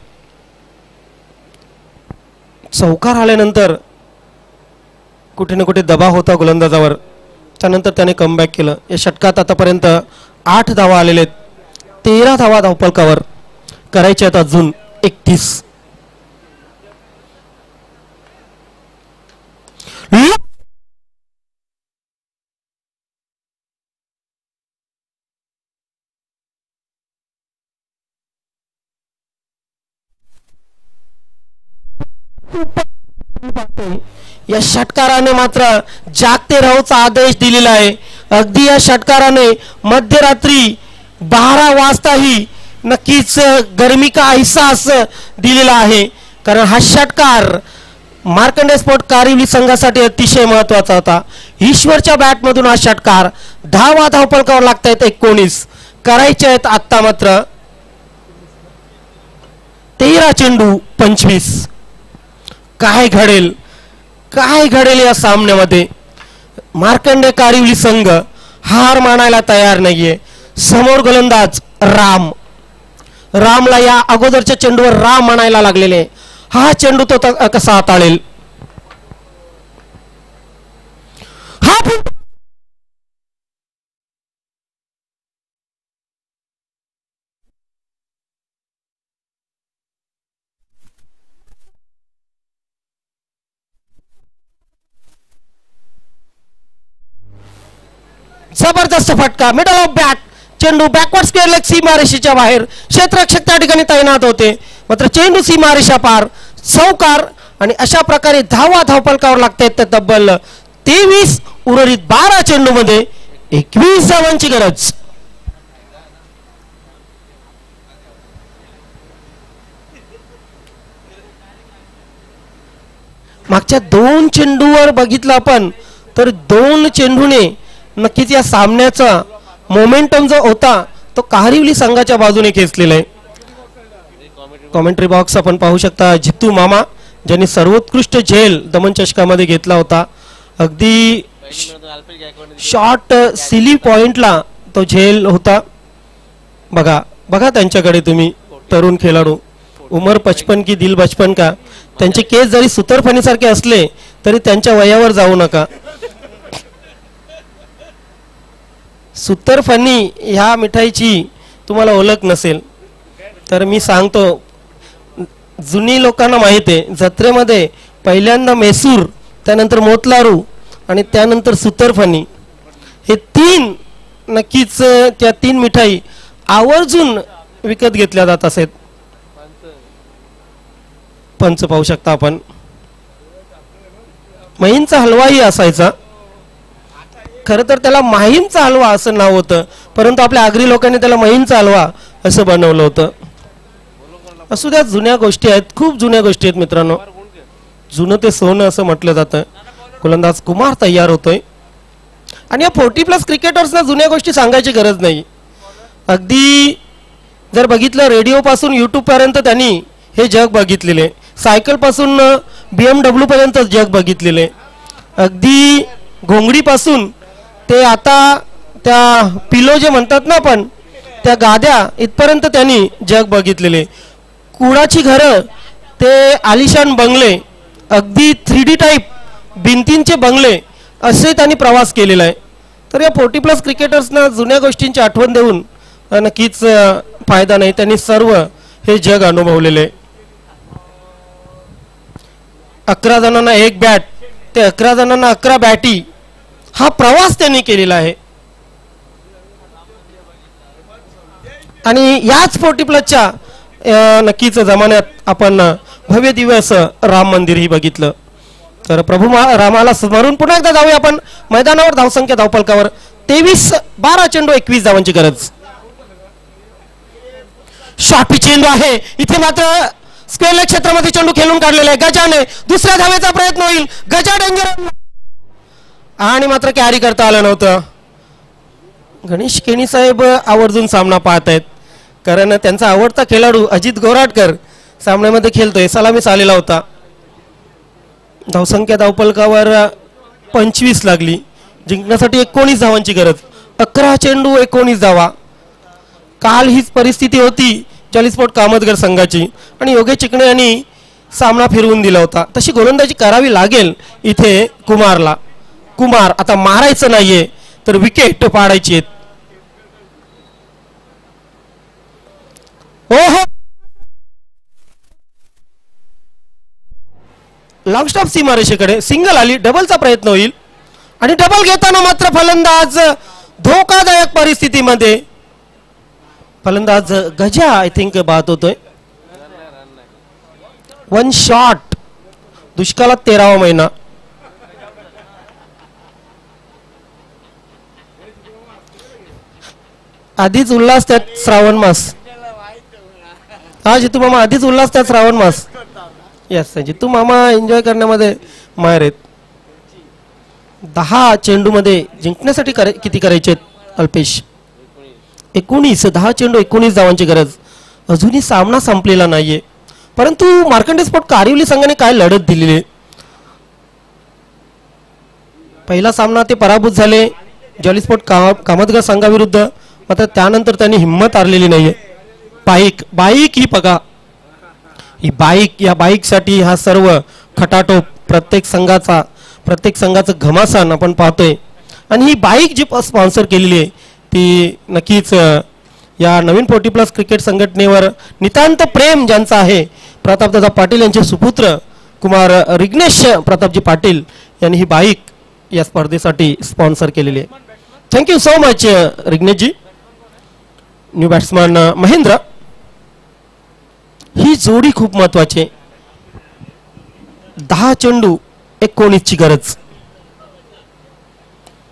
चौकार आल्यानंतर कुठे ना कुठे दबाव होता गोलंदाजावर. त्यानंतर त्याने कमबॅक केलं. या षटकात आतापर्यंत 8 धावा आलेले आहेत. 13 धावा धावफलकावर करायचे आहेत अजून 31. या षटकाराने मात्र जागते राहूचा आदेश दिलेला आहे. अगदी या षटकाराने मध्यरात्री 12 वाजताही नक्कीच गर्मी का अहसास दिलेला आहे. कारण हा षटकार मार्कंडे स्पोर्ट कारिवली संघासाठी अतिशय महत्वाचा होता. ईश्वरच्या बॅटमधून हा षटकार 10 धावफलकावर लागतायत 19. करायचे आहेत आत्ता मात्र 13 चेंडू 25. काय घडेल, काय घडेल या सामन्यामध्ये. मार्कंडे कारिवली संघ हार मानायला तयार नाहीये. समोर गोलंदाज रामला या अगोदरच्या चेंडूवर राम म्हणायला लागलेले. हा चेंडू तो कसा हाताळेल. हा जबरदस्त फटका. Middle of bat. चेंडू बॅकवर्ड स्क्वेअर लेग सीमारेषेच्या बाहेर. क्षेत्ररक्षक त्या ठिकाणी तैनात होते मात्र चेंडू सीमारेषा पार. चौकार आणि अशा प्रकारे धावफलकावर लागतायत तर तब्बल 23. उर्वरित 12 चेंडू मध्ये 21 धावांची गरज. मागच्या 2 चेंडूवर बघितलं आपण तर 2 चेंडूने नक्कीच या सामन्याचा मोमेंटम जो होता तो कारिवली संघाच्या बाजूने खेचलेला आहे. कॉमेंट्री बॉक्स आपण पाहू शकता. जितू मामा ज्यांनी सर्वोत्कृष्ट झेल दमन चषकामध्ये घेतला होता. अगदी शॉर्ट सिली पॉइंटला तो झेल होता. बघा बघा त्यांच्याकडे तुम्ही तरुण खेळाडू. उमर 55 की दिल बचपन का. त्यांचे केस जरी सुतरफणीसारखे असले तरी त्यांच्या वयावर जाऊ नका. सुतरफणी ह्या मिठाईची तुम्हाला ओळख नसेल तर मी सांगतो. जुनी लोकांना माहित आहे जत्रेमध्ये पहिल्यांदा मेसूर, त्यानंतर मोतलारू आणि त्यानंतर सुतरफणी हे 3 नक्कीच त्या 3 मिठाई आवर्जून विकत घेतल्या जात असेल. पंच पाहू शकता आपण. महिंचा हलवाही असायचा. खरं तर त्याला माहीमचा हलवा असं नाव होतं परंतु आपल्या आगरी लोकांनी त्याला महिंचा हलवा असं बनवलं होतं. असू द्या जुन्या गोष्टी आहेत, खूप जुन्या गोष्टी आहेत मित्रांनो. जुनं ते सोनं असं म्हटलं जातं. गोलंदाज कुमार तयार होतोय आणि या 40+ क्रिकेटर्सना जुन्या गोष्टी सांगायची गरज नाही. अगदी जर बघितलं रेडिओ पासून यूट्यूब पर्यंत त्यांनी हे जग बघितलेले. सायकल पासून BMW पर्यंत जग बघितलेले. अगदी घोंगडी पासून ते आता त्या पिलो जे म्हणतात ना आपण त्या गाद्या इथपर्यंत त्यांनी जग बघितलेले. कुडाची घरं ते आलिशान बंगले, अगदी 3D टाईप भिंतींचे बंगले असे त्यांनी प्रवास केलेला आहे. तर या 40+ क्रिकेटर्सना जुन्या गोष्टींची आठवण देऊन नक्कीच फायदा नाही. त्यांनी सर्व हे जग अनुभवलेले. 11 जणांना 1 बॅट ते 11 जणांना 11 बॅटी हा प्रवास त्यांनी केलेला आहे. आणि याच 40+च्या नक्कीच जमान्यात आपण भव्य दिव्य असं राम मंदिरही बघितलं. तर प्रभू रामाला स्मरून पुन्हा एकदा जाऊया आपण मैदानावर. धावसंख्या धावफलकावर 23, 12 चेंडू 21 धावांची गरज. शॉर्ट चेंडू आहे इथे मात्र स्क्वेअर क्षेत्रामध्ये चेंडू खेळून काढलेला आहे. गजाने दुसऱ्या धावेचा प्रयत्न होईल. गजा डेंजर आणि मात्र कॅरी करता आलं नव्हतं. गणेश केणी साहेब आवर्जून सामना पाहत आहेत कारण त्यांचा आवडता खेळाडू अजित गोराटकर सामन्यामध्ये खेळतोय. सलामीस आलेला होता. धावसंख्या धावफलकावर 25 लागली. जिंकण्यासाठी 19 धावांची गरज. 11 चेंडू 19 धावा. काल हीच परिस्थिती होती जॉलीस्पोर्ट कामतगर संघाची आणि योगेश चिकणे यांनी सामना फिरवून दिला होता. तशी गोलंदाजी करावी लागेल इथे कुमारला. कुमार आता मारायचं नाहीये तर विकेट पाडायची आहेत. ओहो लॉंग स्टॉप सीमारेषेकडे सिंगल आली. डबलचा प्रयत्न होईल आणि डबल घेताना मात्र फलंदाज धोकादायक परिस्थितीमध्ये. फलंदाज गजा आय थिंक बाद होतोय. 1 शॉट. दुष्काळात 13वा महिना. आधीच उल्हास त्यात श्रावण मास. हा जितू मामा आधीच उल्हास त्यात श्रावण मास. यस जितू मामा एन्जॉय करण्यामध्ये माहेर आहेत. 10 चेंडूमध्ये जिंकण्यासाठी किती करायचे अल्पेश? 19. 10 चेंडू 19 धावांची गरज. अजूनही सामना संपलेला नाहीये परंतु मार्कंडे स्पोर्ट कारिवली संघाने काय लढत दिलेली. पहिला सामना ते पराभूत झाले जॉलीस्पोर्ट कामतगर संघाविरुद्ध. मात्र त्यानंतर त्यांनी हिंमत हारलेली नाहीये. बाईक ही बघा ही बाईक. या बाईकसाठी हा सर्व खटाटोप प्रत्येक संघाचं घमासान आपण पाहतोय. आणि ही बाईक जी स्पॉन्सर केलेली आहे ती नक्कीच या नवीन 40+ क्रिकेट संघटनेवर नितांत प्रेम ज्यांचा आहे प्रतापदादा पाटील यांचे सुपुत्र कुमार रिग्नेश प्रतापजी पाटील यांनी ही बाईक या स्पर्धेसाठी स्पॉन्सर केलेली आहे. थँक्यू सो मच रिग्नेशजी. New batsman Mahendra. ही जोडी खूप महत्वाची. 10 चेंडू 19 ची गरज.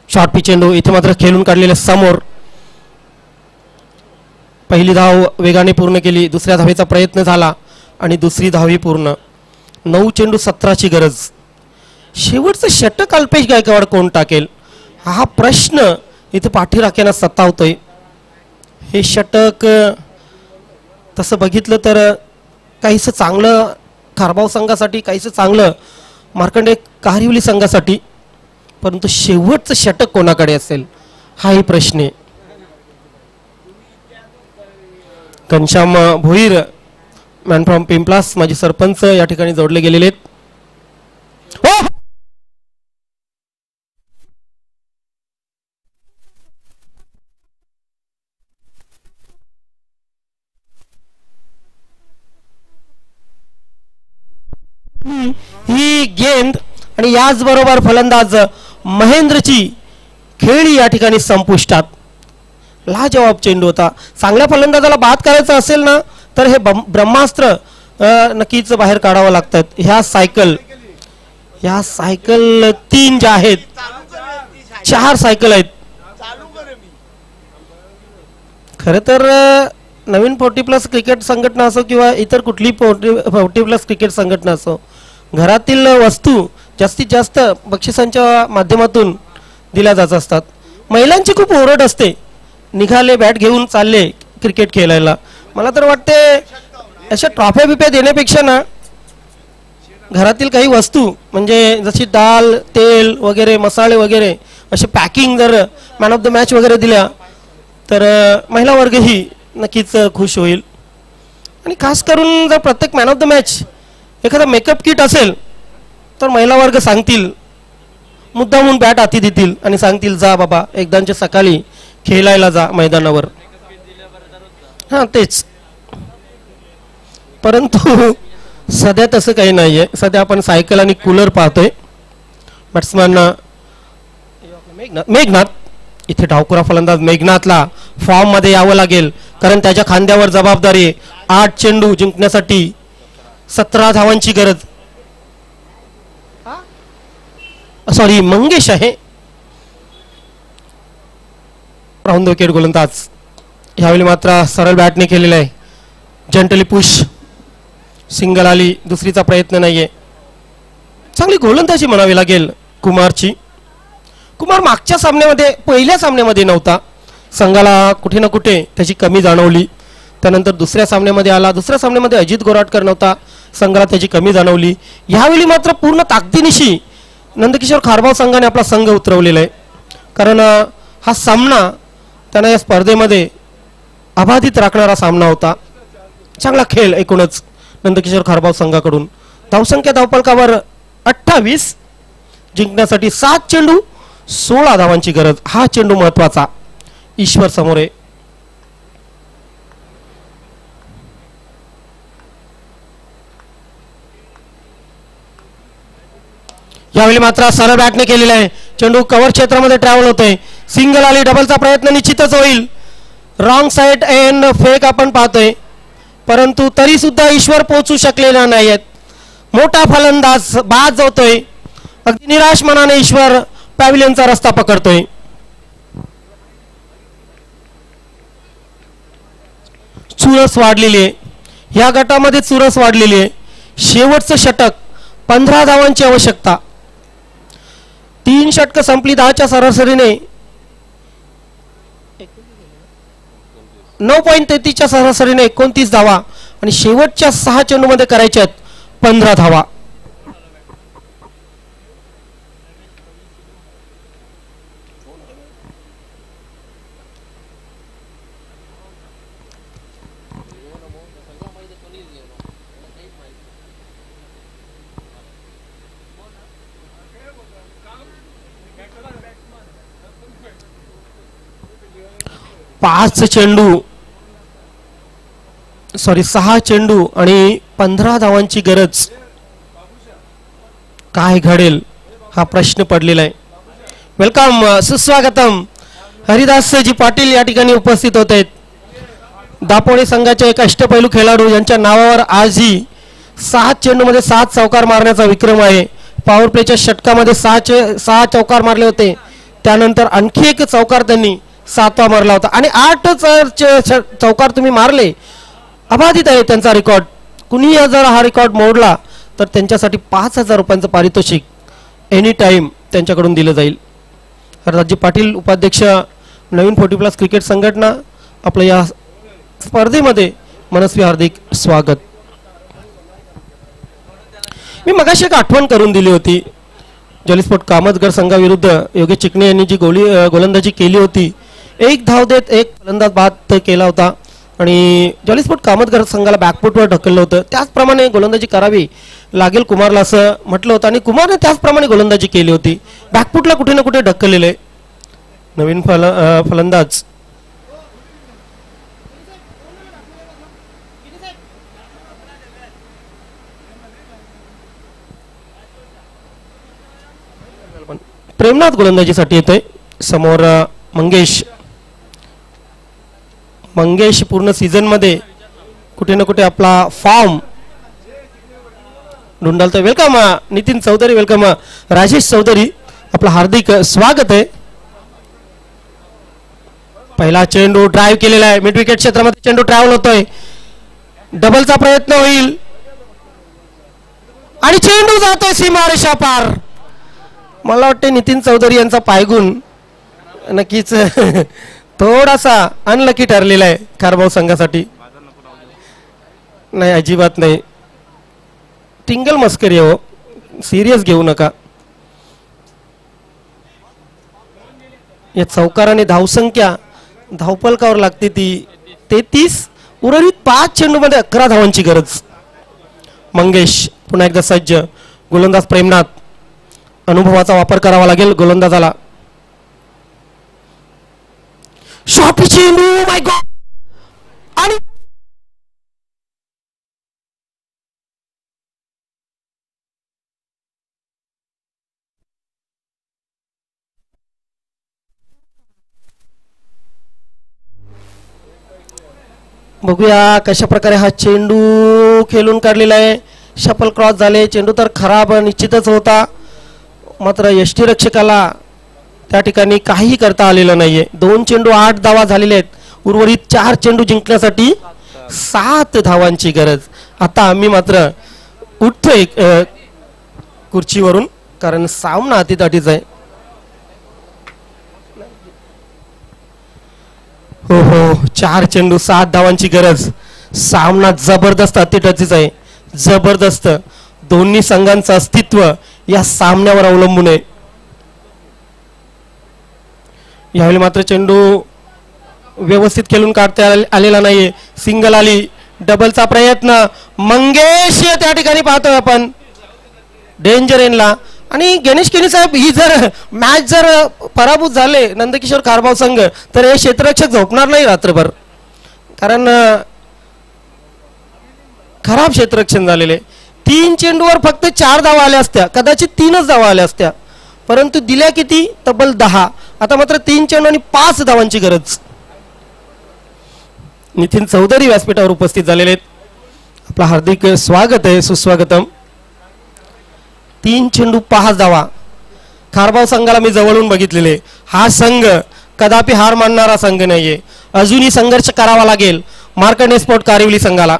शॉर्ट पिच चेंडू इथे मात्र खेळून काढलेले समोर. पहिली धाव वेगाने पूर्ण केली. दुसऱ्या धावेचा प्रयत्न झाला आणि दुसरी धावही पूर्ण. 9 चेंडू 17 ची गरज. शेवटचं षटक अल्पेश गायकवाड कोण टाकेल हा प्रश्न इथे पाठीराख्यानं सतावतोय. हे षटक तसं बघितलं तर काहीसं चांगलं खारबाव संघासाठी, काहीसं चांगलं मार्कंडे कारिवली संघासाठी, परंतु शेवटचं षटक कोणाकडे असेल हाही प्रश्न आहे. घनश्याम भोईर मॅन फ्रॉम पिंपलास माजी सरपंच या ठिकाणी जोडले गेलेले आहेत. ही गेंद आणि याचबरोबर फलंदाज महेंद्रची खेळी या ठिकाणी संपुष्टात. लाजवाब चेंडू होता. चांगल्या फलंदाजाला बाद करायचं असेल ना तर हे ब्रह्मास्त्र नक्कीच बाहेर काढावं लागतात. ह्या सायकल 3 ज्या आहेत, 4 सायकल आहेत. खरं तर नवीन 40+ क्रिकेट संघटना असो किंवा इतर कुठली 40+ क्रिकेट संघटना असो, घरातील वस्तू जास्तीत जास्त बक्षिसांच्या माध्यमातून दिल्या जात असतात. महिलांची खूप ओरड असते, निघाले बॅट घेऊन चालले क्रिकेट खेळायला. मला तर वाटते अशा ट्रॉफ्या बिप्या देण्यापेक्षा ना घरातील काही वस्तू म्हणजे जशी दाल, तेल वगैरे, मसाले वगैरे असे पॅकिंग जर मॅन ऑफ द मॅच वगैरे दिल्या तर महिला वर्गही नक्कीच खुश होईल. आणि खास करून जर प्रत्येक मॅन ऑफ द मॅच एखादा मेकअप किट असेल तर महिला वर्ग सांगतील, मुद्दामून बॅट हाती देतील आणि सांगतील जा बाबा एकदांच्या सकाळी खेळायला जा मैदानावर. हां तेच. परंतु सध्या तसं काही नाहीये. सध्या आपण सायकल आणि कूलर पाहतोय. बॅट्समॅन मेघनाथ, इथे डावखुरा फलंदाज मेघनाथला फॉर्म मध्ये यावं लागेल कारण त्याच्या खांद्यावर जबाबदारी आहे. 8 चेंडू जिंकण्यासाठी 17 धावांची गरज. सॉरी, मंगेश आहे राऊंड द विकेट गोलंदाज. यावेळी मात्र सरळ बॅटने केलेला आहे. जंटली पुश, सिंगल आली, दुसरीचा प्रयत्न नाहीये. चांगली गोलंदाजी म्हणावी लागेल कुमारची. कुमार मागच्या सामन्यामध्ये, पहिल्या सामन्यामध्ये नव्हता. संघाला कुठे ना कुठे त्याची कमी जाणवली. त्यानंतर दुसऱ्या सामन्यामध्ये आला. दुसऱ्या सामन्यामध्ये अजित गोराटकर नव्हता, संघाला त्याची कमी जाणवली. यावेळी मात्र पूर्ण ताकदीनिशी नंदकिशोर खारबाव संघाने आपला संघ उतरवलेला आहे. कारण हा सामना त्यांना या स्पर्धेमध्ये अबाधित राखणारा सामना होता. चांगला खेळ एकूणच नंदकिशोर खारबाव संघाकडून. धावसंख्या धावफलकावर 28, जिंकण्यासाठी 7 चेंडू 16 धावांची गरज. हा चेंडू महत्वाचा. ईश्वर समोरे यावेळी मात्र सरळ बॅटने केलेला आहे. चेंडू कव्हर क्षेत्रामध्ये ट्रॅव्हल होतोय. सिंगल आली, डबलचा प्रयत्न निश्चितच होईल. रॉंग साइड एंड फेक आपण पाहतोय, परंतु तरी सुद्धा ईश्वर पोहोचू शकलेला नाहीयेत. मोठा फलंदाज बाद होतोय. अगदी निराश मनाने ईश्वर पॅव्हिलियनचा रस्ता पकडतोय. चुरस वाढलेली आहे या गटामध्ये, चुरस वाढलेली आहे. शेवटचं षटक, 15 धावांची आवश्यकता. 3 षटकं संपली 10च्या सरासरीने. 9.33च्या सरासरीने 29 धावा आणि शेवटच्या 6 चेंडूमध्ये करायच्या आहेत 15 धावा. पाच चेंडू, सॉरी 6 चेंडू आणि 15 धावांची गरज. काय घडेल हा प्रश्न पडलेला आहे. वेलकम, सुस्वागतम. हरिदासजी पाटील या ठिकाणी उपस्थित होत आहेत. दापोडे संघाचे एक अष्टपैलू खेळाडू, यांच्या नावावर आजही 7 चेंडूमध्ये 7 चौकार मारण्याचा विक्रम आहे. पॉवर प्लेच्या षटकामध्ये 6 चौकार मारले होते. त्यानंतर आणखी एक चौकार त्यांनी 7वा मारला होता आणि 8 चौकार तुम्ही मारले. अबाधित आहे त्यांचा रेकॉर्ड. कुणी जर हा रेकॉर्ड मोडला तर त्यांच्यासाठी 5,000 रुपयांचं पारितोषिक एनी टाइम त्यांच्याकडून दिलं जाईल. राजे पाटील उपाध्यक्ष नवीन 40+ क्रिकेट संघटना आपल्या या स्पर्धेमध्ये मनस्वी हार्दिक स्वागत. मी मगाशी एक आठवण करून दिली होती. जॉलीस्पोर्ट कामतगड संघाविरुद्ध योगेश चिकणे यांनी जी गोलंदाजी केली होती, 1 धाव देत 1 फलंदाज बाद केला होता आणि जॉलीस्पोर्ट कामतगड संघाला बॅकफुटवर ढकललं होतं. त्याचप्रमाणे गोलंदाजी करावी लागेल कुमारला असं म्हटलं होतं आणि कुमारने त्याचप्रमाणे गोलंदाजी केली होती. बॅकफुटला कुठे ना कुठे ढकललेलं आहे. नवीन फलंदाज प्रेमनाथ गोलंदाजीसाठी येतोय. समोर मंगेश पूर्ण सीझन मध्ये कुठे ना कुठे आपला फॉर्म ढुंढालतोय. वेलकम नितीन चौधरी, वेलकम राजेश चौधरी, आपलं हार्दिक स्वागत आहे. पहिला चेंडू ड्राईव्ह केलेला आहे. मिड विकेट क्षेत्रामध्ये चेंडू ट्रॅव्हल होतोय. डबलचा प्रयत्न होईल आणि चेंडू जातोय सीमारेषा पार. मला वाटते नितीन चौधरी यांचा पायगुण नक्कीच थोडासा अनलकी ठरलेला आहे खारबाव संघासाठी. नाही, अजिबात नाही. टिंगल मस्करी हो, सिरियस घेऊ नका. या चौकाराने धावसंख्या धावपलकावर लागते ती 33. उर्वरित 5 चेंडूमध्ये 11 धावांची गरज. मंगेश पुन्हा एकदा सज्ज. गोलंदाज प्रेमनाथ. अनुभवाचा वापर करावा लागेल गोलंदाजाला. शॉर्ट चेंडू, माय गॉड. आणि बघूया कशा प्रकारे हा चेंडू खेळून काढलेला आहे. शफल क्रॉस झाले. चेंडू तर खराब निश्चितच होता, मात्र यष्टीरक्षकाला त्या ठिकाणी काहीही करता आलेलं नाहीये. 2 चेंडू 8 धावा झालेले आहेत. उर्वरित 4 चेंडू जिंकण्यासाठी 7 धावांची गरज. आता आम्ही मात्र उठतोय खुर्चीवरून, कारण सामना अतितटीचा आहे. हो, 4 चेंडू 7 धावांची गरज. सामना जबरदस्त अतिटचीच आहे, जबरदस्त. दोन्ही संघांचं अस्तित्व या सामन्यावर अवलंबून आहे. यावेळी मात्र चेंडू व्यवस्थित खेळून काढता आलेला नाहीये. सिंगल आली. डबलचा प्रयत्न. मंगेश त्या ठिकाणी पाहतोय आपण डेंजर एनला. आणि गणेश केनी साहेब, ही जर मॅच जर पराभूत झाले नंदकिशोर खारबाव संघ, तर हे क्षेत्ररक्षक झोपणार नाही रात्रभर, कारण खराब क्षेत्ररक्षण झालेले. 3 चेंडूवर फक्त 4 धावा आल्या असत्या, कदाचित 3च धावा आल्या असत्या, परंतु दिल्या किती? तब्बल 10. आता मात्र 3 चेंडू आणि 5 धावांची गरज. नितीन चौधरी व्यासपीठावर उपस्थित झालेले आहेत. आपलं हार्दिक स्वागत आहे, सुस्वागतम. 3 चेंडू 5 धावा. खारबाव संघाला मी जवळून बघितलेले. हा संघ कदापि हार मानणारा संघ नाहीये. अजूनही संघर्ष करावा लागेल मार्कंडे स्पोर्ट कारिवली संघाला.